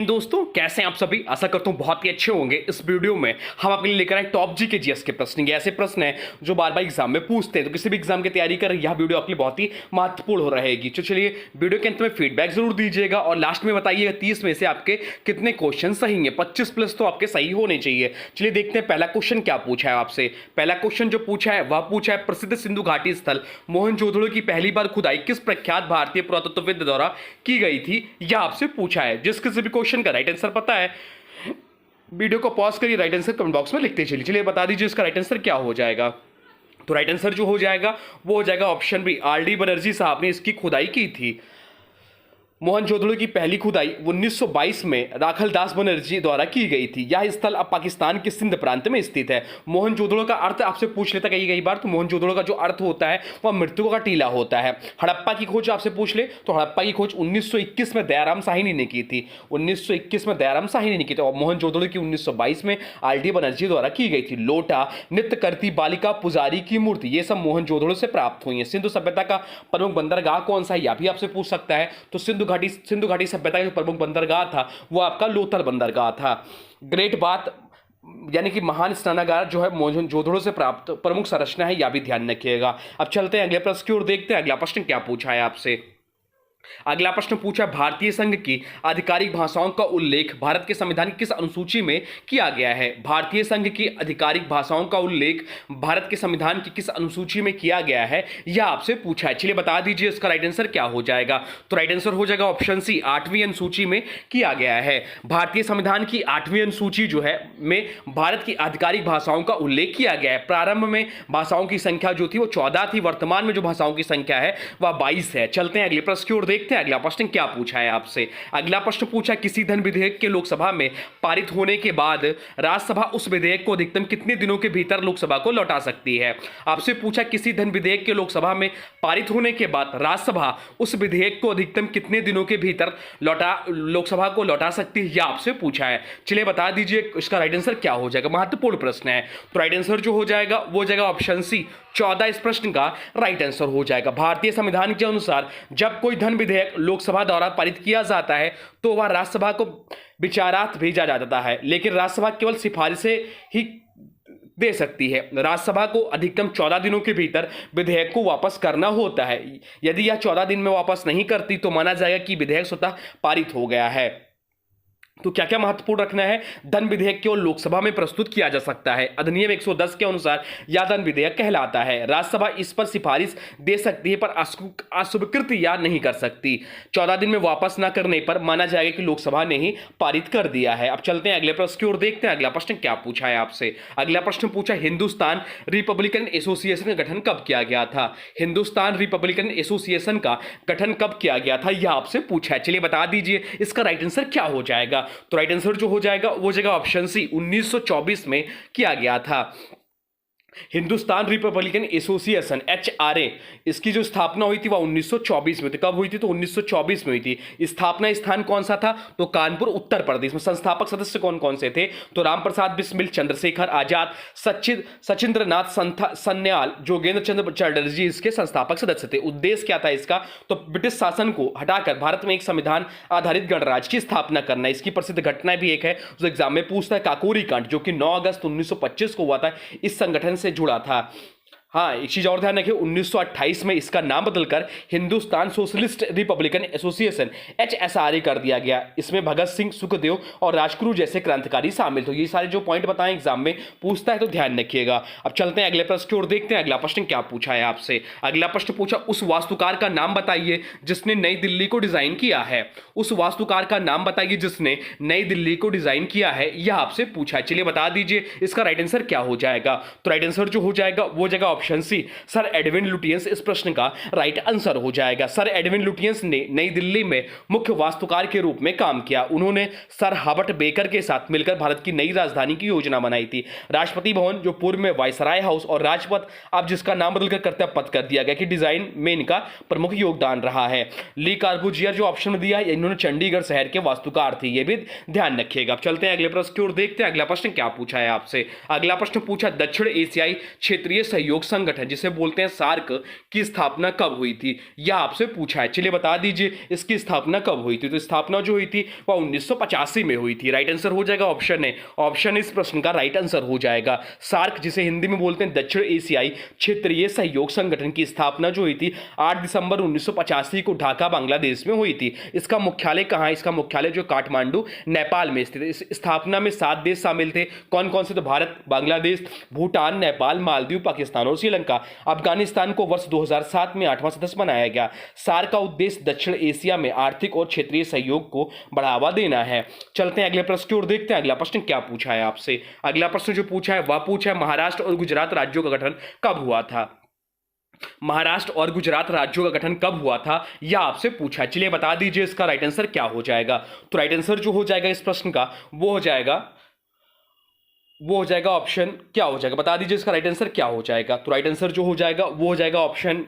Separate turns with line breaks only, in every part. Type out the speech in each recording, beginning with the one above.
दोस्तों कैसे हैं आप सभी। आशा करता हूं बहुत ही अच्छे होंगे। इस वीडियो में हम आपके लिए लेकर आए टॉप जी के जीएस के प्रश्न। ये ऐसे प्रश्न हैं जो बार बार एग्जाम में पूछते हैं, तो किसी भी एग्जाम की तैयारी कर यह वीडियो आपके लिए बहुत ही महत्वपूर्ण हो रहेगी। तो चलिए वीडियो के अंत में फीडबैक जरूर दीजिएगा और लास्ट में बताइएगा 30 में से आपके कितने क्वेश्चन सही हैं। 25 प्लस तो आपके सही होने चाहिए। चलिए देखते हैं पहला क्वेश्चन क्या पूछा है आपसे। पहला क्वेश्चन जो पूछा है वह पूछा है प्रसिद्ध सिंधु घाटी स्थल मोहनजोदड़ो की पहली बार खुदाई किस प्रख्यात भारतीय पुरातत्वविद द्वारा की गई थी, यह आपसे पूछा है। जिस किसी भी क्वेश्चन का राइट आंसर पता है वीडियो को पॉज करिए, राइट आंसर कमेंट बॉक्स में लिखते चलिए। चलिए बता दीजिए इसका राइट आंसर क्या हो जाएगा। तो राइट आंसर जो हो जाएगा वो हो जाएगा ऑप्शन बी, आर.डी. बनर्जी साहब ने इसकी खुदाई की थी। मोहनजोदड़ो की पहली खुदाई 1922 में राखलदास बनर्जी द्वारा की गई थी। यह स्थल अब पाकिस्तान के सिंध प्रांत में स्थित है। मोहनजोदड़ो का अर्थ आपसे पूछ लेता कई बार, तो मोहनजोदड़ो का जो अर्थ होता है वह मृतकों का टीला होता है। हड़प्पा की खोज आपसे पूछ ले तो हड़प्पा की खोज 1921 में दयाराम साहनी ने की थी। 1921 में दयाराम साहनी ने की थी और मोहनजोदड़ो की 1922 में आर.डी. बनर्जी द्वारा की गई थी। लोटा, नृत्य करती बालिका, पुजारी की मूर्ति, ये सब मोहनजोदड़ो से प्राप्त हुई है। सिंधु सभ्यता का प्रमुख बंदरगाह कौन सा है यह भी आपसे पूछ सकता है। तो सिंधु घाटी सभ्यता का जो प्रमुख बंदरगाह था वो आपका लोथल बंदरगाह था। ग्रेट बाथ यानी कि महान स्नानागार जो है मोहनजोदड़ो से प्राप्त प्रमुख संरचना है, यह भी ध्यान रखिएगा। अब चलते हैं अगले प्रश्न की ओर, देखते हैं अगला प्रश्न क्या पूछा है आपसे। अगला प्रश्न पूछा भारतीय संघ की आधिकारिक भाषाओं का उल्लेख भारत के संविधान की किस अनुसूची में किया गया है। भारतीय संघ की आधिकारिक भाषाओं का उल्लेख भारत के संविधान की किस अनुसूची में किया गया है, यह आपसे पूछा है। चलिए बता दीजिए इसका राइट आंसर क्या हो जाएगा। तो राइट आंसर हो जाएगा ऑप्शन सी, 8वीं अनुसूची में किया गया है। भारतीय संविधान की 8वीं अनुसूची जो है में भारत की आधिकारिक भाषाओं का उल्लेख किया गया है। प्रारंभ में भाषाओं की संख्या जो थी वो 14 थी, वर्तमान में जो भाषाओं की संख्या है वह 22 है। चलते हैं अगले प्रश्न की ओर, देखते हैं अगला प्रश्न क्या पूछा है आपसे। अगला प्रश्न पूछा किसी धन विधेयक के लोकसभा में पारित होने के बाद राज्यसभा उस विधेयक को अधिकतम कितने दिनों के भीतर लोकसभा को लौटा सकती है। आपसे पूछा किसी धन विधेयक के लोकसभा में पारित होने के बाद राज्यसभा उस विधेयक को अधिकतम कितने दिनों के भीतर लोकसभा को लौटा सकती है, यह आपसे पूछा है। चलिए बता दीजिए इसका राइट आंसर क्या हो जाएगा। महत्वपूर्ण प्रश्न है। तो राइट आंसर जो हो जाएगा वो हो जाएगा ऑप्शन सी, 14 इस प्रश्न का राइट आंसर हो जाएगा। भारतीय संविधान के अनुसार जब कोई धन विधेयक लोकसभा द्वारा पारित किया जाता है तो वह राज्यसभा को विचारार्थ भेजा जाता है, लेकिन राज्यसभा केवल सिफारिशें ही दे सकती है। राज्यसभा को अधिकतम 14 दिनों के भीतर विधेयक को वापस करना होता है। यदि यह 14 दिन में वापस नहीं करती तो माना जाएगा कि विधेयक स्वतः पारित हो गया है। तो क्या क्या महत्वपूर्ण रखना है। धन विधेयक केवल लोकसभा में प्रस्तुत किया जा सकता है। अधिनियम 110 के अनुसार यह धन विधेयक कहलाता है। राज्यसभा इस पर सिफारिश दे सकती है पर अस्वीकृत या नहीं कर सकती। 14 दिन में वापस न करने पर माना जाएगा कि लोकसभा ने ही पारित कर दिया है। अब चलते हैं अगले प्रश्न की ओर, देखते हैं अगला प्रश्न क्या पूछा है आपसे। अगला प्रश्न पूछा हिंदुस्तान रिपब्लिकन एसोसिएशन का गठन कब किया गया था। हिंदुस्तान रिपब्लिकन एसोसिएशन का गठन कब किया गया था, यह आपसे पूछा है। चलिए बता दीजिए इसका राइट आंसर क्या हो जाएगा। तो राइट आंसर जो हो जाएगा वो जगह ऑप्शन सी, 1924 में किया गया था। हिंदुस्तान रिपब्लिकन एसोसिएशन HRA इसकी जो स्थापना हुई थी वह 1924 में थी। कब हुई थी? तो 1924 में हुई थी। स्थापना स्थान कौन सा था? तो कानपुर उत्तर प्रदेश में। संस्थापक सदस्य कौन कौन से थे? तो राम प्रसाद बिस्मिल, चंद्रशेखर आजाद, सचिंद्रनाथ सन्याल, जोगेंद्र चंद्र चटर्जी इसके संस्थापक सदस्य थे। उद्देश्य क्या था इसका? तो ब्रिटिश शासन को हटाकर भारत में एक संविधान आधारित गणराज्य की स्थापना करना। इसकी प्रसिद्ध घटना भी एक है जो एग्जाम में पूछता है, काकोरी कांड, जो कि 9 अगस्त 1925 को हुआ था। इस संगठन से जुड़ा था। हाँ, एक चीज और ध्यान रखिए, 1928 में इसका नाम बदलकर Hindustan socialist Republican association HSRA कर दिया गया। इसमें भगत सिंह, सुखदेव और राजगुरु जैसे क्रांतिकारी शामिल थे। ये सारे जो पॉइंट बताएं एग्जाम में पूछता है तो ध्यान रखिएगा। अब चलते हैं अगले प्रश्न की ओर, देखते हैं अगला प्रश्न क्या पूछा है आपसे। अगला प्रश्न पूछा उस वास्तुकार का नाम बताइए जिसने नई दिल्ली को डिजाइन किया है। उस वास्तुकार का नाम बताइए जिसने नई दिल्ली को डिजाइन किया है, यह आपसे पूछा है। चलिए बता दीजिए इसका राइट आंसर क्या हो जाएगा। तो राइट आंसर जो हो जाएगा वो जगह option C, sir Edwin Lutyens इस प्रश्न का राइट आंसर हो जाएगा। सर एडविन लुटियंस ने नई दिल्ली में मुख्य वास्तुकार के रूप में काम किया। उन्होंने सर हॉबर्ट बेकर के साथ मिलकर भारत की नई राजधानी की योजना बनाई थी। राष्ट्रपति भवन जो पूर्व में वायसराय हाउस और राजपथ, अब जिसका नाम बदलकर कर्तव्य कर दिया गया, कि डिजाइन में इनका प्रमुख योगदान रहा है। ली कार्बूजियर जो ऑप्शन में दिया है, इन्होंने चंडीगढ़ शहर के वास्तुकार थे। यह भी ध्यान रखिएगा। अब चलते हैं अगले प्रश्न की ओर, देखते हैं अगला प्रश्न क्या पूछा है आपसे। अगला प्रश्न पूछा दक्षिण एशियाई क्षेत्रीय सहयोग संगठन जिसे बोलते हैं सार्क की स्थापना कब हुई थी, यह आपसे पूछा है। चलिए बता दीजिए इसकी स्थापना कब हुई थी। तो स्थापना जो हुई थी वह 1985 में हुई थी। राइट आंसर हो जाएगा ऑप्शन है। ऑप्शन इस प्रश्न का राइट आंसर हो जाएगा। सार्क जिसे हिंदी में बोलते हैं दक्षिण एशियाई क्षेत्रीय सहयोग संगठन की स्थापना जो हुई थी 8 दिसंबर 1985 को ढाका बांग्लादेश में हुई थी। इसका मुख्यालय कहाँ है? इसका मुख्यालय जो काठमांडू नेपाल में स्थित है। इस स्थापना में 7 देश शामिल थे। कौन कौन से? तो भारत, बांग्लादेश, भूटान, नेपाल, मालदीव, पाकिस्तान और श्रीलंका। अफगानिस्तान को वर्ष 2007 में 8वां सदस्य बनाया गया। सार्क का उद्देश्य दक्षिण एशिया में आर्थिक और क्षेत्रीय सहयोग को बढ़ावा देना है। चलते हैं अगले प्रश्न की ओर, देखते हैं अगला प्रश्न क्या पूछा है आपसे। अगला प्रश्न जो पूछा है वह पूछा है महाराष्ट्र और गुजरात राज्यों का गठन कब हुआ था। महाराष्ट्र और गुजरात राज्यों का गठन कब हुआ था यह आपसे पूछा। चलिए बता दीजिए इसका राइट आंसर क्या हो जाएगा। तो राइट आंसर जो हो जाएगा इस प्रश्न का वो हो जाएगा ऑप्शन क्या हो जाएगा, बता दीजिए इसका राइट आंसर क्या हो जाएगा। तो राइट आंसर जो हो जाएगा वो हो जाएगा ऑप्शन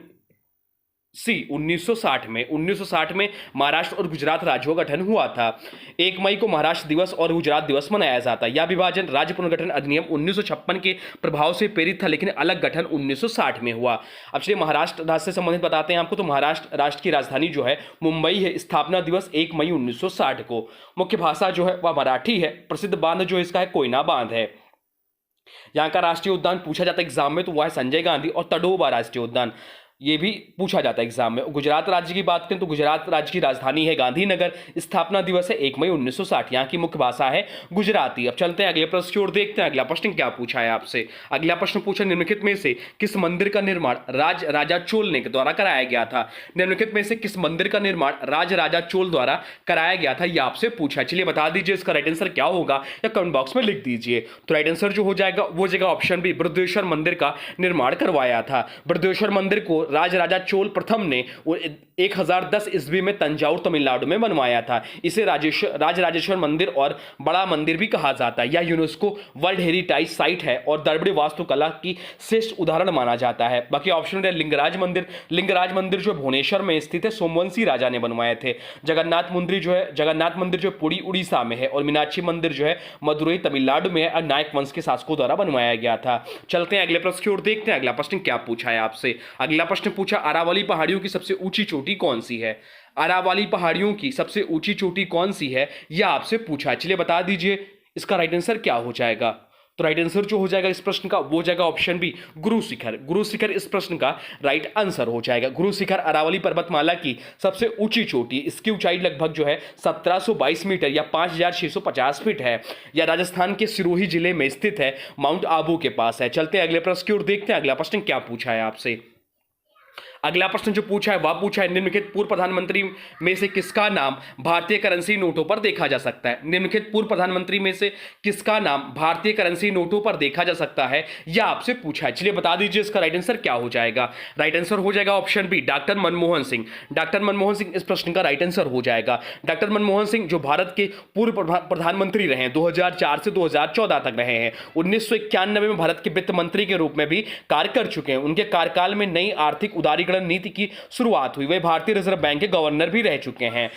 सी 1960 में महाराष्ट्र और गुजरात राज्यों का गठन हुआ था। 1 मई को महाराष्ट्र दिवस और गुजरात दिवस मनाया जाता है। यह विभाजन राज्य पुनर्गठन अधिनियम 1956 के प्रभाव से प्रेरित था, लेकिन अलग गठन 1960 में हुआ। अब चलिए महाराष्ट्र राज्य से संबंधित बताते हैं आपको। तो महाराष्ट्र राष्ट्र की राजधानी जो है मुंबई है। स्थापना दिवस 1 मई 1960 को। मुख्य भाषा जो है वह मराठी है। प्रसिद्ध बांध जो इसका है कोयना बांध है। यहाँ का राष्ट्रीय उद्यान पूछा जाता है एग्जाम में तो वह है संजय गांधी और तडोबा राष्ट्रीय उद्यान, ये भी पूछा जाता है एग्जाम में। गुजरात राज्य की बात करें तो गुजरात राज्य की राजधानी है गांधीनगर। स्थापना दिवस है 1 मई 1960। यहाँ की मुख्य भाषा है गुजराती। अब चलते हैं अगले प्रश्न की ओर, देखते हैं अगला प्रश्न क्या पूछा है आपसे। अगला प्रश्न पूछा निम्नलिखित में से किस मंदिर का निर्माण राजा चोल ने द्वारा कराया गया था। निम्नलिखित में से किस मंदिर का निर्माण राजा चोल द्वारा कराया गया था यह आपसे पूछा। चलिए बता दीजिए इसका राइट आंसर क्या होगा या कमेंट बॉक्स में लिख दीजिए। तो राइट आंसर जो हो जाएगा वो जगह ऑप्शन बी बृहदेश्वर मंदिर का निर्माण करवाया था। बृहदेश्वर मंदिर को राजा चोल प्रथम ने 1010 ईस्वी में तंजाउर तमिलनाडु में बनवाया था। इसे राजराजेश्वर मंदिर और बड़ा मंदिर भी कहा जाता है। यह यूनेस्को वर्ल्ड हेरिटेज साइट है और द्रविड़ वास्तुकला की श्रेष्ठ उदाहरण माना जाता है। बाकी ऑप्शन है लिंगराज मंदिर जो भुवनेश्वर में स्थित है सोमवंशी राजा ने बनवाए थे। जगन्नाथ मंदिर जो पुरी उड़ीसा में है और मीनाक्षी मंदिर जो है मदुरई तमिलनाडु में है और नायक वंश के शासकों द्वारा बनवाया गया था। चलते हैं अगले प्रश्न की ओर, देखते हैं अगला प्रश्न क्या पूछा है आपसे। अगला प्रश्न पूछा अरावली पहाड़ियों की सबसे ऊंची चोटी कौन सी है। अरावली पहाड़ियों की सबसे ऊंची चोटी कौन सी है यह आपसे पूछा। चलिए बता दीजिए इसका राइट आंसर क्या हो जाएगा। तो राइट आंसर जो हो जाएगा इस प्रश्न का वो जाएगा ऑप्शन बी गुरु शिखर इस प्रश्न का राइट आंसर हो जाएगा। गुरु शिखर अरावली पर्वतमाला की सबसे ऊंची चोटी। इसकी ऊंचाई लगभग जो है 1722 मीटर या 5650 फीट है। यह राजस्थान के सिरोही जिले में स्थित है, माउंट आबू के पास है। चलते हैं अगले प्रश्न की ओर, देखते हैं अगला प्रश्न क्या पूछा है आपसे। अगला प्रश्न जो पूछा है वह पूछा है निम्नलिखित पूर्व प्रधानमंत्री में से किसका नाम भारतीय करेंसी नोटों पर देखा जा सकता है। निम्नलिखित पूर्व प्रधानमंत्री में से किसका नाम भारतीय करेंसी नोटों पर देखा जा सकता है यह आपसे पूछा है। चलिए बता दीजिए इसका राइट आंसर क्या हो जाएगा। राइट आंसर हो जाएगा option B doctor Manmohan Singh इस प्रश्न का राइट आंसर हो जाएगा। डॉक्टर मनमोहन सिंह जो भारत के पूर्व प्रधानमंत्री रहे 2004 से 2014 तक रहे हैं। 1991 में भारत के वित्त मंत्री के रूप में भी कार्य कर चुके हैं। उनके कार्यकाल में नई आर्थिक उदारीकरण नीति की शुरुआत हुई। वे भारतीय रिजर्व बैंक के गवर्नर भी रह चुके हैं।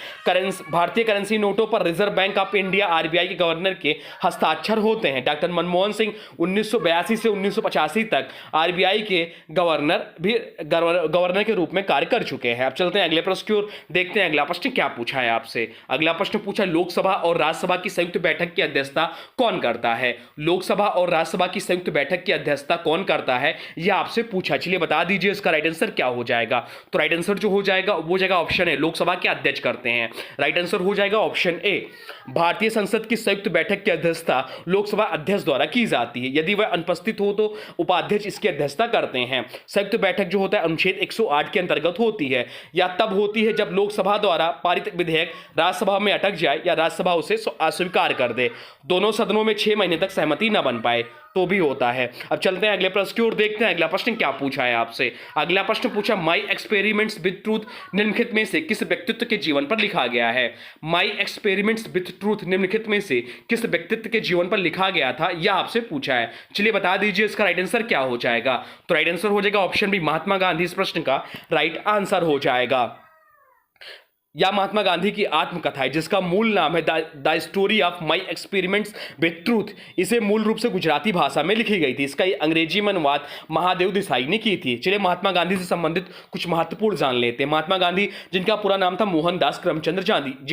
भारतीय करेंसी नोटों पर reserve bank of India RBI के गवर्नर के हस्ताक्षर होते हैं। डॉक्टर मनमोहन सिंह 1982 से 1985 तक आरबीआई के गवर्नर के रूप में कार्य कर चुके हैं। अब चलते हैं अगले प्रश्न की ओर, देखते हैं अगला प्रश्न क्या पूछा है आपसे। अगला प्रश्न पूछा लोकसभा और राज्यसभा की संयुक्त बैठक की अध्यक्षता कौन करता है। लोकसभा और राज्यसभा की संयुक्त बैठक की अध्यक्षता कौन करता है यह आपसे पूछा। चलिए बता दीजिए इसका राइट आंसर क्या हो जाएगा। तो राइट आंसर जो हो जाएगा वो जाएगा ऑप्शन है लोकसभा के अध्यक्ष करते हैं। राइट आंसर हो जाएगा ऑप्शन ए भारतीय संसद की संयुक्त बैठक की अध्यक्षता लोकसभा अध्यक्ष द्वारा की जाती है। यदि वह अनुपस्थित हो तो उपाध्यक्ष इसकी अध्यक्षता करते हैं। संयुक्त बैठक जो होता है अनुच्छेद 108 के अंतर्गत होती है या तब होती है जब लोकसभा द्वारा पारित विधेयक राज्यसभा में अटक जाए या राज्यसभा उसे अस्वीकार कर दे, दोनों सदनों में 6 महीने तक सहमति न बन पाए तो भी होता है। अब चलते हैं अगले प्रश्न की ओर, देखते हैं अगला प्रश्न क्या पूछा है आपसे। अगला प्रश्न पूछा माई एक्सपेरिमेंट्स विद ट्रूथ निम्नलिखित में से किस व्यक्तित्व के जीवन पर लिखा गया है। माई एक्सपेरिमेंट्स विद ट्रूथ निम्नलिखित में से किस व्यक्तित्व के जीवन पर लिखा गया था यह आपसे पूछा है। चलिए बता दीजिए इसका राइट आंसर क्या हो जाएगा। तो राइट आंसर हो जाएगा ऑप्शन बी महात्मा गांधी इस प्रश्न का राइट आंसर हो जाएगा। या महात्मा गांधी की आत्मकथा है जिसका मूल नाम है the story of my experiments with truth. इसे मूल रूप से गुजराती भाषा में लिखी गई थी। इसका अंग्रेजी में अनुवाद महादेव देसाई ने की थी। चलिए महात्मा गांधी से संबंधित कुछ महत्वपूर्ण जान लेते हैं। महात्मा गांधी जिनका पूरा नाम था मोहनदास करमचंद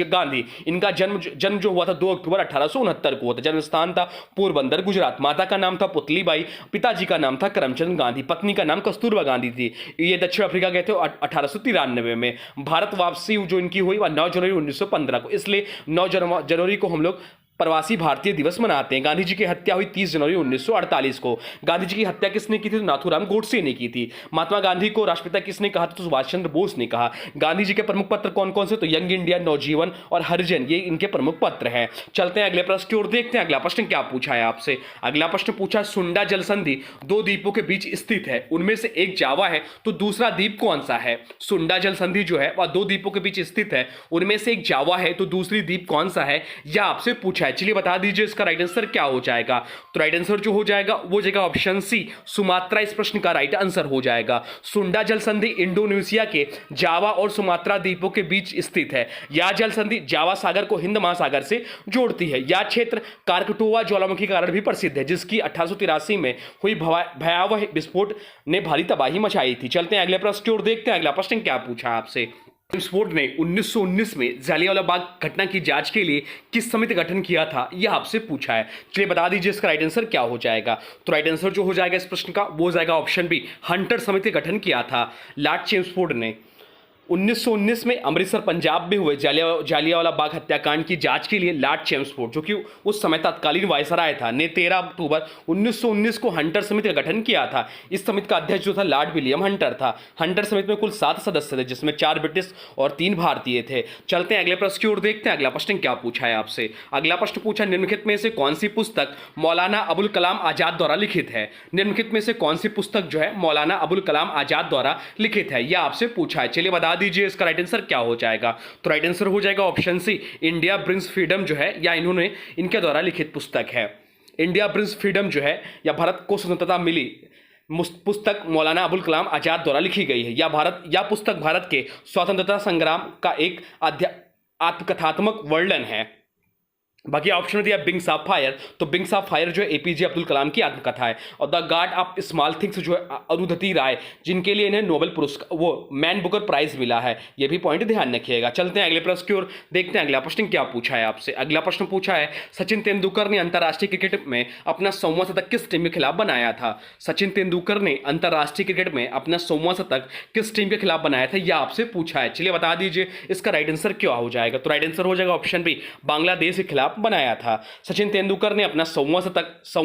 गांधी, इनका जन्म जो हुआ था 2 अक्टूबर 1869 को हुआ था। जन्म स्थान था पोरबंदर गुजरात। माता का नाम था पुतलीबाई, पिताजी का नाम था करमचंद गांधी, पत्नी का नाम कस्तूरबा गांधी थी। ये दक्षिण अफ्रीका गए थे 1893 में। भारत वापसी जो की हुई वह 9 जनवरी 1915 को, इसलिए 9 जनवरी को हम लोग प्रवासी भारतीय दिवस मनाते हैं। गांधी जी की हत्या हुई 30 जनवरी 1948 को। गांधी जी की हत्या किसने की थी? तो नाथूराम गोडसे ने की थी। महात्मा गांधी को राष्ट्रपिता किसने कहा था? तो सुभाष चंद्र बोस ने कहा। गांधी जी के प्रमुख पत्र कौन कौन से? तो यंग इंडिया, नवजीवन और हरिजन, ये इनके प्रमुख पत्र हैं। चलते हैं अगले प्रश्न की ओर, देखते हैं अगला प्रश्न क्या पूछा है आपसे। अगला प्रश्न पूछा सुंडा जल संधि 2 द्वीपों के बीच स्थित है, उनमें से एक जावा है, तो दूसरा द्वीप कौन सा है? सुंडा जल संधि जो है वह 2 द्वीपों के बीच स्थित है, उनमें से एक जावा है, तो दूसरी द्वीप कौन सा है, यह आपसे पूछा है। चलिए बता दीजिए इसका राइट आंसर क्या हो जाएगा। तो राइट आंसर जो हो जाएगा वो जाएगा ऑप्शन सी, सुमात्रा इस प्रश्न का राइट आंसर हो जाएगा। सुंडा जल संधि इंडोनेशिया के जावा और सुमात्रा द्वीपों के बीच स्थित है। यह जल संधि जावा सागर को हिंद महासागर से जोड़ती है। यह क्षेत्र कारकटोवा ज्वालामुखी के कारण भी प्रसिद्ध है, जिसकी 1883 में हुई भयावह विस्फोट ने भारी तबाही मचाई थी। चलते हैं अगले प्रश्न की ओर, देखते हैं अगला प्रश्न क्या पूछा आपसे। जेम्स बोर्ड ने 1919 में जलियांवाला बाग घटना की जांच के लिए किस समिति का गठन किया था, यह आपसे पूछा है। चलिए बता दीजिए इसका राइट आंसर क्या हो जाएगा। तो राइट आंसर जो हो जाएगा इस प्रश्न का वो जाएगा ऑप्शन बी, हंटर समिति का गठन किया था लॉर्ड चेम्सफोर्ड ने। 1919 में अमृतसर पंजाब में हुए जालियांवाला बाग हत्याकांड की जांच के लिए लॉर्ड चेम्सफोर्ड, जो कि उस समय तत्कालीन वायसराय था, ने 13 अक्टूबर 1919 को हंटर समिति का गठन किया था। इस समिति का अध्यक्ष जो था लॉर्ड विलियम हंटर था। हंटर समिति में कुल 7 सदस्य थे, जिसमें 4 ब्रिटिश और 3 भारतीय थे। चलते हैं अगले प्रश्न की ओर, देखते हैं अगला प्रश्न क्या पूछा है आपसे। अगला प्रश्न पूछा निम्नलिखित में से कौन सी पुस्तक मौलाना अबुल कलाम आजाद द्वारा लिखित है। निम्नलिखित में से कौन सी पुस्तक जो है मौलाना अबुल कलाम आजाद द्वारा लिखित है, यह आपसे पूछा है। चलिए बता दीजिए इसका राइट आंसर क्या हो जाएगा। तो राइट आंसर हो जाएगा option C, India brings freedom जो है या इन्होंने इनके द्वारा लिखित पुस्तक है। इंडिया ब्रिंग्स फ्रीडम जो है या भारत को स्वतंत्रता मिली पुस्तक मौलाना अबुल कलाम आजाद द्वारा लिखी गई है। या पुस्तक भारत के स्वतंत्रता संग्राम का एक आत्मकथात्मक वर्णन है। बाकी ऑप्शन में दिया बिंग्स ऑफ फायर, तो बिंग्स ऑफ फायर जो है एपीजे अब्दुल कलाम की आत्मकथा है। और the guard of small things जो है अरुंधति राय, जिनके लिए इन्हें नोबेल पुरस्कार वो मैन बुकर प्राइज मिला है। ये भी पॉइंट ध्यान रखिएगा। चलते हैं अगले प्रश्न की ओर, देखते हैं अगला प्रश्न क्या पूछा है आपसे। अगला प्रश्न पूछा है सचिन तेंदुलकर ने अंतर्राष्ट्रीय क्रिकेट में अपना 100वां शतक किस टीम के खिलाफ बनाया था। सचिन तेंदुलकर ने अंतर्राष्ट्रीय क्रिकेट में अपना 100वां शतक किस टीम के खिलाफ बनाया था, यह आपसे पूछा है। चलिए बता दीजिए इसका राइट आंसर क्या हो जाएगा। तो राइट आंसर हो जाएगा ऑप्शन बी, बांग्लादेश के खिलाफ बनाया था। सचिन तेंदुलकर ने अपना 100वां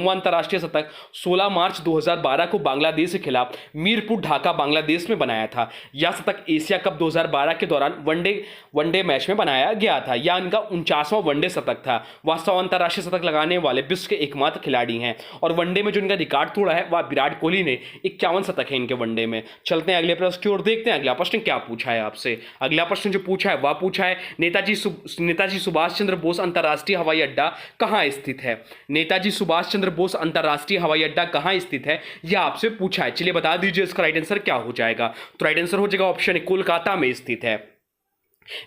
अंतरराष्ट्रीय शतक 16 मार्च 2012 को बांग्लादेश के खिलाफ मीरपुर ढाका बांग्लादेश में बनाया था। यह शतक एशिया कप 2012 के दौरान वनडे मैच में बनाया गया था। यह इनका 49वां वनडे शतक था। वह 100 अंतरराष्ट्रीय शतक लगाने वाले विश्व के एकमात्र खिलाड़ी हैं। और वनडे में जो इनका रिकॉर्ड तोड़ा है वह विराट कोहली ने 51 शतक है इनके वनडे में। चलते हैं अगले प्रश्न की ओर, देखते हैं अगला प्रश्न क्या पूछा है आपसे। अगला प्रश्न जो पूछा है वह पूछा है नेताजी सुभाष चंद्र बोस अंतरराष्ट्रीय हवाई अड्डा कहां स्थित है। नेताजी सुभाष चंद्र बोस अंतरराष्ट्रीय हवाई अड्डा कहां स्थित है, यह आपसे पूछा है। चलिए बता दीजिए इसका राइट आंसर क्या हो जाएगा। तो राइट आंसर हो जाएगा ऑप्शन ए, कोलकाता में स्थित है।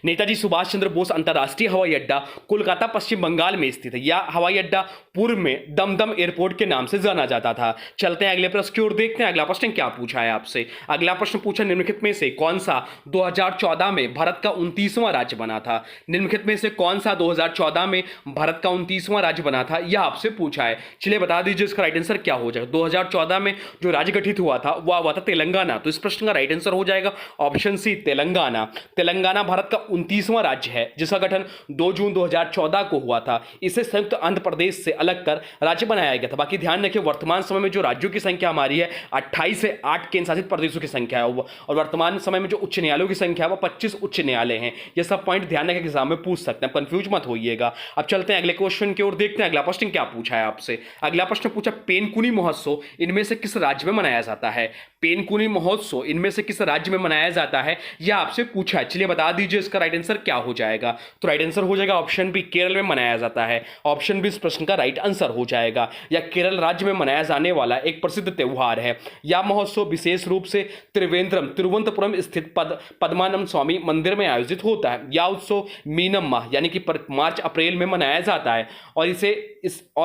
नेताजी सुभाष चंद्र बोस अंतरराष्ट्रीय हवाई अड्डा कोलकाता पश्चिम बंगाल में स्थित है। यह हवाई अड्डा पूर्व में दमदम एयरपोर्ट के नाम से जाना जाता था। चलते हैं अगले प्रश्न की ओर, देखते हैं अगला प्रश्न क्या पूछा है आपसे। अगला प्रश्न पूछा निम्नलिखित में से कौन सा 2014 में भारत का 29वां राज्य बना था। निम्नलिखित में से कौन सा 2014 में भारत का 29वां राज्य बना था, यह आपसे पूछा है। चलिए बता दीजिए इसका राइट आंसर क्या हो जाएगा। 2014 में जो राज्य गठित हुआ था वह हुआ था तेलंगाना। तो इस प्रश्न का राइट आंसर हो जाएगा ऑप्शन सी, तेलंगाना। तेलंगाना भारत का 29वां राज्य है, जिसका गठन 2 जून 2014 को हुआ था। इसे संयुक्त आंध्र प्रदेश से अलग कर राज्य बनाया गया था। बाकी ध्यान रखिए वर्तमान समय में जो राज्यों की संख्या हमारी है 28 से 8 केंद्र शासित प्रदेशों की संख्या है, और वर्तमान समय में जो उच्च न्यायालयों की संख्या है वो 25 उच्च न्यायालय हैं। ये सब पॉइंट ध्यान रखिए, एग्जाम में पूछ सकते हैं, कंफ्यूज मत होइएगा। अब चलते हैं अगले क्वेश्चन की ओर, देखते हैं अगला प्रश्न क्या पूछा है आपसे। अगला प्रश्न पूछा पेनकुनी महोत्सव इनमें से किस राज्य में मनाया जाता है। पेनकुनी महोत्सव इनमें से किस राज्य में मनाया जाता है, यह आपसे पूछा है। चलिए बता दीजिए इसका राइट आंसर क्या हो जाएगा। तो राइट आंसर हो जाएगा ऑप्शन बी, केरल में मनाया जाता है। ऑप्शन बी इस प्रश्न का राइट आंसर हो जाएगा। या केरल राज्य में मनाया जाने वाला एक प्रसिद्ध त्योहार है। यह महोत्सव विशेष रूप से तिरुवनंतपुरम स्थित पद्मानम स्वामी मंदिर में आयोजित होता है। यह उत्सव मीनम माह यानी कि मार्च अप्रैल में मनाया जाता है और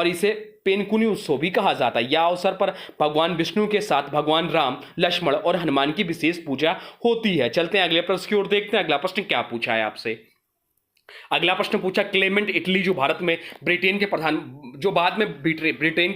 इसे पेनकुनी उत्सव भी कहा जाता है। यह अवसर पर भगवान विष्णु के साथ भगवान राम, लक्ष्मण और हनुमान की विशेष पूजा होती है। चलते हैं अगले प्रश्न की ओर, देखते हैं अगला प्रश्न क्या पूछा है आपसे। अगला प्रश्न पूछा, क्लेमेंट इटली जो बाद में ब्रिटेन के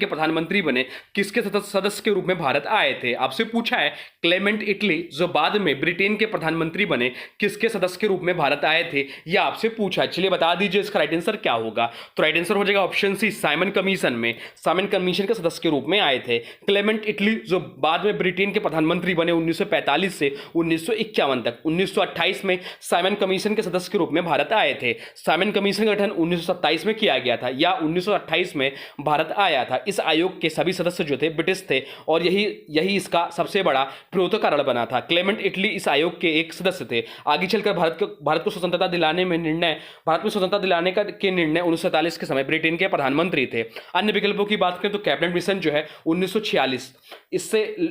प्रधानमंत्री बने, किसके सदस्य के रूप में भारत आए थे। आपसे पूछा है क्लेमेंट इटली जो बाद में ब्रिटेन के प्रधानमंत्री बने, किसके सदस्य के रूप में भारत आए थे, यह आपसे पूछा है। चलिए बता दीजिए इसका राइट आंसर क्या होगा। तो राइट आंसर हो जाएगा ऑप्शन सी, साइमन कमीशन के सदस्य के रूप में आए थे क्लेमेंट इटली, जो बाद में ब्रिटेन के प्रधानमंत्री बने 1945 से 1951 तक। 1928 में साइमन कमीशन के सदस्य के रूप में भारत आए थे। साइमन कमीशन का गठन 1927 में किया गया था या 1928 में भारत आया था। इस आयोग के सभी सदस्य जो थे ब्रिटिश थे और यही इसका सबसे बड़ा विरोध कारण बना था। क्लेमेंट इटली इस आयोग के एक सदस्य थे। आगे चलकर भारत को स्वतंत्रता दिलाने में निर्णय 1947 के समय ब्रिटेन के प्रधानमंत्री थे। अन्य विकल्पों की बात करें तो कैबिनेट मिशन जो है 1946,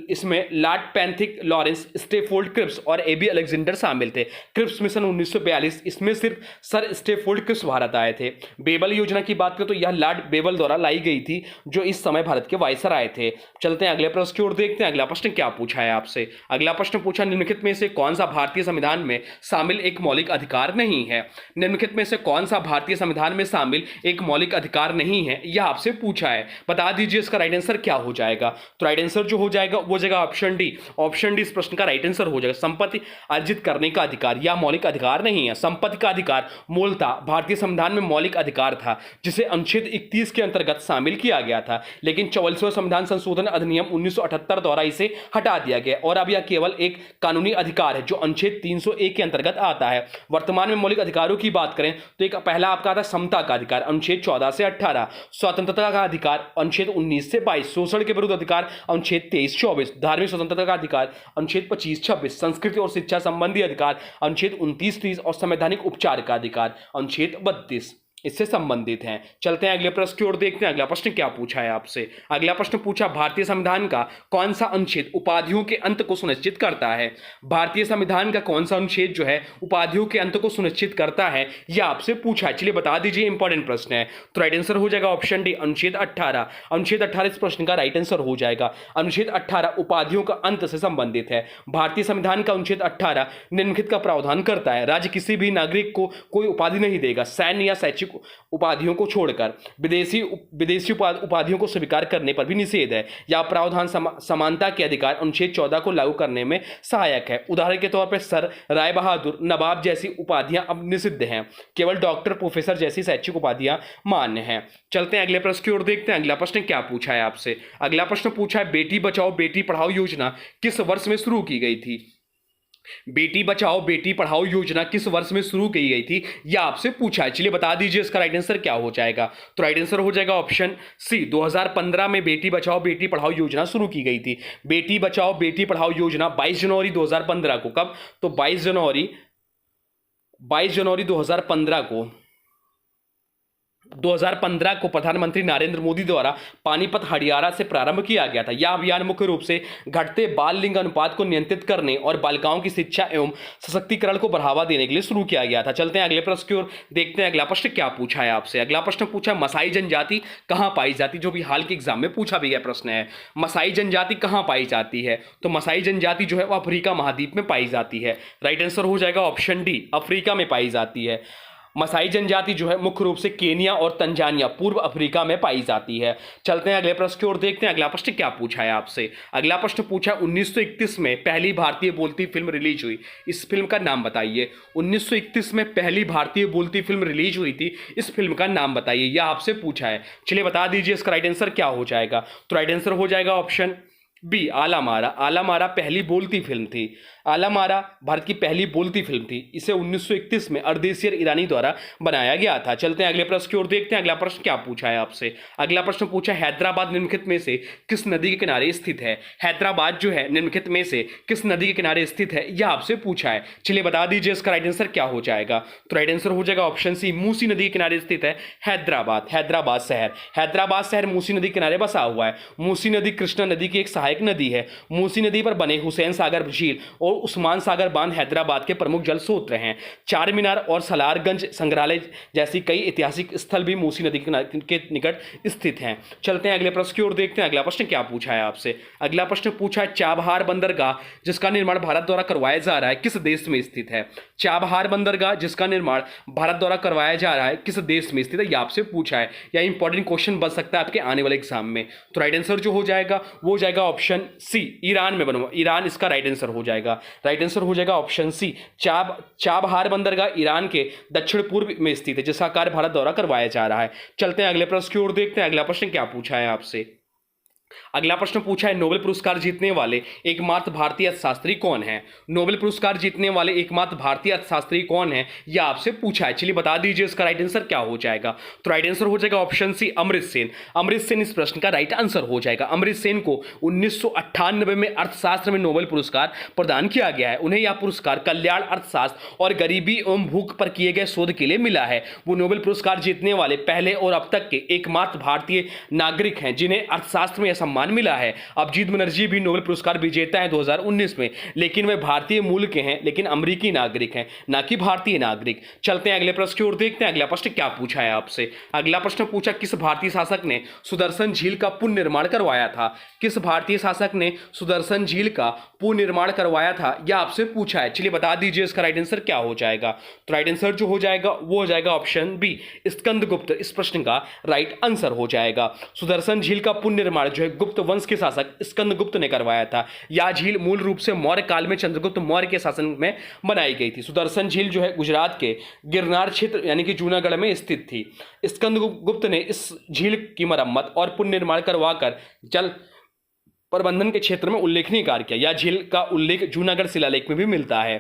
इसमें lord Pethick Lawrence, Stafford Cripps और एबी अलेक्जेंडर शामिल थे। क्रिप्स मिशन 1942, इसमें सिर्फ सर स्टेफोर्ड क्रिप्स भारत आए थे। बेबल योजना की बात करें तो यह लॉर्ड बेबल द्वारा लाई गई थी, जो इस समय भारत के वायसराय थे। चलते हैं अगले प्रश्न की ओर, देखते हैं अगला प्रश्न क्या पूछा है आपसे। अगला प्रश्न पूछा, निम्नलिखित में से कौन सा भारतीय संविधान में शामिल एक मौलिक अधिकार नहीं है। निम्नलिखित में से कौन सा भारतीय संविधान में शामिल एक मौलिक अधिकार नहीं है, यह आपसे पूछा है। बता दीजिए इसका राइट आंसर क्या हो जाएगा। तो राइट आंसर जो हो जाएगा वो जाएगा ऑप्शन डी। ऑप्शन डी इस प्रश्न का राइट आंसर हो जाएगा। संपत्ति अर्जित करने का अधिकार यह मौलिक अधिकार नहीं है। संपत्ति का अधिकार मूलतः भारतीय संविधान में मौलिक अधिकार था, जिसे अनुच्छेद 31 के अंतर्गत शामिल किया गया था, लेकिन 44वां संविधान संशोधन अधिनियम 1978 द्वारा इसे हटा दिया गया और अब यह केवल एक कानूनी अधिकार है जो अनुच्छेद 301 के अंतर्गत आता है। वर्तमान में मौलिक अधिकारों की बात करें तो एक पहला आपका आता है समता का अधिकार, अनुच्छेद 14 से 18, स्वतंत्रता का अधिकार अनुच्छेद 19 से 22, शोषण के विरुद्ध अधिकार अनुच्छेद 23-24, धार्मिक स्वतंत्रता का अधिकार अनुच्छेद 25-26, संस्कृति और शिक्षा संबंधी अधिकार अनुच्छेद 29-30 और संवैधानिक उपचार का अधिकार अनुच्छेद 32 इससे संबंधित हैं। चलते हैं अगले प्रश्न की ओर, देखते हैं अगला प्रश्न क्या पूछा है आपसे। अगला प्रश्न पूछा, भारतीय संविधान का कौन सा अनुच्छेद उपाधियों के अंत को सुनिश्चित करता है। भारतीय संविधान का कौन सा अनुच्छेद जो है उपाधियों के अंत को सुनिश्चित करता है, यह आपसे पूछा है। चलिए बता दीजिए, इंपॉर्टेंट प्रश्न है। तो राइट आंसर हो जाएगा ऑप्शन डी, अनुच्छेद 18। अनुच्छेद 18 इस प्रश्न का राइट आंसर हो जाएगा। अनुच्छेद 18 उपाधियों का अंत से संबंधित है। भारतीय संविधान का अनुच्छेद 18 निम्नलिखित का प्रावधान करता है, राज्य किसी भी नागरिक को कोई उपाधि नहीं देगा, सैन्य या शैक्षिक उपाधियों को छोड़कर। विदेशी उपाधियों को स्वीकार करने पर भी निषेध है। यह प्रावधान समानता के अधिकार अनुच्छेद 14 को लागू करने में सहायक है। उदाहरण के तौर पर सर, राय बहादुर, नवाब जैसी उपाधियां अब निषिद्ध हैं। केवल डॉक्टर, प्रोफेसर जैसी शैक्षिक उपाधियां मान्य हैं। चलते हैं अगले प्रश्न की ओर, देखते हैं अगला प्रश्न क्या पूछा है आपसे। अगला प्रश्न पूछा है, बेटी बचाओ बेटी पढ़ाओ योजना किस वर्ष में शुरू की गई थी। बेटी बचाओ बेटी पढ़ाओ योजना किस वर्ष में शुरू की गई थी, यह आपसे पूछा है। चलिए बता दीजिए इसका राइट आंसर क्या हो जाएगा। तो राइट आंसर हो जाएगा ऑप्शन सी, 2015 में बेटी बचाओ बेटी पढ़ाओ योजना शुरू की गई थी। बेटी बचाओ बेटी पढ़ाओ योजना 22 जनवरी 2015 को, कब, तो 22 जनवरी 2015 को प्रधानमंत्री नरेंद्र मोदी द्वारा पानीपत हरियाणा से प्रारंभ किया गया था। यह अभियान मुख्य रूप से घटते बाल लिंग अनुपात को नियंत्रित करने और बालिकाओं की शिक्षा एवं सशक्तिकरण को बढ़ावा देने के लिए शुरू किया गया था। चलते हैं अगले प्रश्न की ओर, देखते हैं अगला प्रश्न क्या पूछा है आपसे। अगला प्रश्न पूछा, मसाई जनजाति कहां पाई जाती, जो भी हाल के एग्जाम में पूछा भी गया प्रश्न है। मसाई जनजाति कहां पाई जाती है, तो मसाई जनजाति जो है वह अफ्रीका महाद्वीप में पाई जाती है। राइट आंसर हो जाएगा ऑप्शन डी, अफ्रीका में पाई जाती है। मसाई जनजाति जो है मुख्य रूप से केनिया और तंजानिया, पूर्व अफ्रीका में पाई जाती है। चलते हैं अगले प्रश्न की ओर, देखते हैं अगला प्रश्न क्या पूछा है आपसे। अगला प्रश्न पूछा, 1931 में पहली भारतीय बोलती फिल्म रिलीज हुई, इस फिल्म का नाम बताइए। 1931 में पहली भारतीय बोलती फिल्म रिलीज हुई थी, इस फिल्म का नाम बताइए, यह आपसे पूछा है। चलिए बता दीजिए इसका राइट आंसर क्या हो जाएगा। तो राइट आंसर हो जाएगा ऑप्शन बी, आला मारा। आला मारा पहली बोलती फिल्म थी। आलमारा भारत की पहली बोलती फिल्म थी। इसे 1931 में अर्देशियर ईरानी द्वारा बनाया गया था। चलते हैं अगले प्रश्न की ओर, देखते हैं अगला प्रश्न क्या पूछा है आपसे। अगला प्रश्न पूछा, हैदराबाद निम्नलिखित में से किस नदी के किनारे स्थित है। हैदराबाद जो है निम्नलिखित में से किस नदी के किनारे स्थित है, यह आपसे पूछा है। चलिए बता दीजिए इसका राइट आंसर क्या हो जाएगा। तो राइट आंसर हो जाएगा ऑप्शन सी, मूसी नदी के किनारे स्थित है हैदराबाद। हैदराबाद शहर मूसी नदी के किनारे बसा हुआ है। मूसी नदी कृष्णा नदी की एक सहायक नदी है। मूसी नदी पर बने हुसैन सागर झील और उस्मान सागर बांध हैदराबाद के प्रमुख जल स्रोत हैं। चार मीनार और सलारगंज संग्रहालय जैसी कई ऐतिहासिक स्थल भी मूसी नदी के निकट स्थित हैं। चलते हैं अगले प्रश्न की ओर, देखते हैं अगला प्रश्न क्या पूछा है आपसे। अगला प्रश्न पूछा है, चाबहार बंदरगाह जिसका निर्माण भारत द्वारा करवाया जा रहा है किस देश में स्थित है। चाबहार बंदरगाह जिसका निर्माण भारत द्वारा करवाया जा रहा है किस देश में स्थित है, यह आपसे पूछा है। यह इंपॉर्टेंट क्वेश्चन बन सकता है आपके आने वाले एग्जाम में। तो राइट आंसर जो हो जाएगा वो हो जाएगा ऑप्शन सी, ईरान में बनवा, ईरान इसका राइट आंसर हो जाएगा। राइट आंसर हो जाएगा ऑप्शन सी, चाबहार बंदरगाह ईरान के दक्षिण पूर्व में स्थित है जिसका कार्य भारत द्वारा करवाया जा रहा है। चलते हैं अगले प्रश्न की ओर, देखते हैं अगला प्रश्न क्या पूछा है आपसे। अगला प्रश्न पूछा है, नोबेल पुरस्कार जीतने वाले एकमात्र भारतीय अर्थशास्त्री कौन है। नोबेल पुरस्कार जीतने वाले एकमात्र भारतीय अर्थशास्त्री कौन है, यह आपसे पूछा है। चलिए बता दीजिए इसका राइट आंसर क्या हो जाएगा। तो राइट आंसर हो जाएगा ऑप्शन सी, अमृत सेन। अमृत सेन इस प्रश्न का राइट आंसर हो जाएगा। अमृत सेन को 1998 में अर्थशास्त्र में नोबेल पुरस्कार प्रदान किया गया है। उन्हें यह पुरस्कार कल्याण, अर्थशास्त्र और गरीबी एवं भूख पर किए गए शोध के लिए मिला है। वो नोबेल पुरस्कार जीतने वाले पहले और अब तक के एकमात्र भारतीय नागरिक हैं जिन्हें अर्थशास्त्र में सम्मान मिला है। अभिजीत बनर्जी भी नोबेल पुरस्कार विजेता है 2019 में, लेकिन वे भारतीय मूल के हैं, लेकिन अमेरिकी नागरिक हैं, ना कि भारतीय नागरिक। चलते हैं अगले प्रश्न की ओर, देखते हैं अगला प्रश्न क्या पूछा है आपसे। अगला प्रश्न पूछा, किस भारतीय शासक ने सुदर्शन झील का पुनर्निर्माण करवाया था। किस भारतीय शासक ने सुदर्शन झील का पुनर्निर्माण करवाया था, यह आपसे पूछा है। चलिए बता दीजिए इसका राइट आंसर क्या हो जाएगा। तो राइट आंसर जो हो जाएगा वो हो जाएगा ऑप्शन बी, स्कंदगुप्त इस प्रश्न का राइट आंसर हो जाएगा। सुदर्शन झील का पुनर्निर्माण जो है गुप्त वंश के शासक स्कंदगुप्त ने करवाया था। यह झील मूल रूप से मौर्य काल में चंद्रगुप्त मौर्य के शासन में बनाई गई थी। सुदर्शन झील जो है गुजरात के गिरनार क्षेत्र यानी कि जूनागढ़ में स्थित थी। स्कंदगुप्त ने इस झील की मरम्मत और पुनर्निर्माण करवाकर जल प्रबंधन के क्षेत्र में उल्लेखनीय कार्य किया। यह झील का उल्लेख जूनागढ़ शिलालेख में भी मिलता है।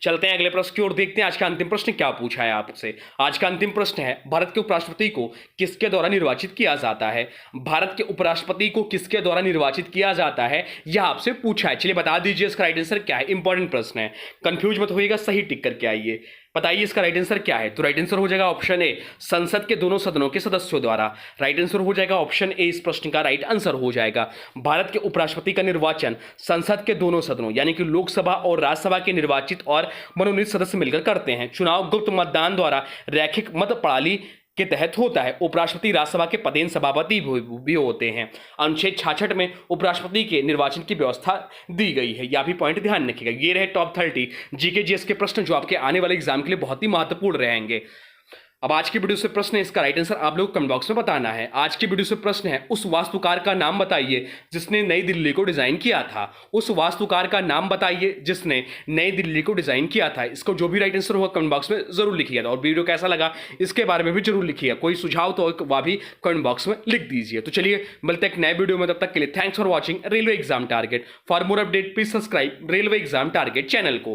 चलते हैं अगले प्रश्न की ओर, देखते हैं आज का अंतिम प्रश्न क्या पूछा है आपसे। आज का अंतिम प्रश्न है, भारत के उपराष्ट्रपति को किसके द्वारा निर्वाचित किया जाता है। भारत के उपराष्ट्रपति को किसके द्वारा निर्वाचित किया जाता है, यह आपसे पूछा है। चलिए बता दीजिए इसका राइट आंसर क्या है। इंपॉर्टेंट प्रश्न है, कंफ्यूज मत होइएगा, सही टिक करके आइए। बताइए इसका राइट आंसर क्या है। तो राइट आंसर हो जाएगा ऑप्शन ए, संसद के दोनों सदनों के सदस्यों द्वारा। राइट आंसर हो जाएगा ऑप्शन ए, इस प्रश्न का राइट आंसर हो जाएगा। भारत के उपराष्ट्रपति का निर्वाचन संसद के दोनों सदनों यानी कि लोकसभा और राज्यसभा के निर्वाचित और मनोनीत सदस्य मिलकर करते हैं। चुनाव गुप्त मतदान द्वारा रैखिक मत प्रणाली के तहत होता है। उपराष्ट्रपति राज्यसभा के पदेन सभापति भी होते हैं। अनुच्छेद 66 में उपराष्ट्रपति के निर्वाचन की व्यवस्था दी गई है। यह भी पॉइंट ध्यान रखिएगा। ये रहे टॉप 30 जीके जीएस के प्रश्न जो आपके आने वाले एग्जाम के लिए बहुत ही महत्वपूर्ण रहेंगे। अब आज की वीडियो से प्रश्न है, इसका राइट आंसर आप लोग कमेंट बॉक्स में बताना है। आज की वीडियो से प्रश्न है, उस वास्तुकार का नाम बताइए जिसने नई दिल्ली को डिजाइन किया था। उस वास्तुकार का नाम बताइए जिसने नई दिल्ली को डिजाइन किया था। इसको जो भी राइट आंसर होगा कमेंट बॉक्स में जरूर लिखिएगा। और वीडियो कैसा लगा इसके बारे में भी जरूर लिखिएगा। कोई सुझाव तो वह भी कमेंट बॉक्स में लिख दीजिए। तो चलिए मिलते हैं एक नए वीडियो में, तब तक के लिए thanks for watching railway exam target. For more update please subscribe railway exam target channel को।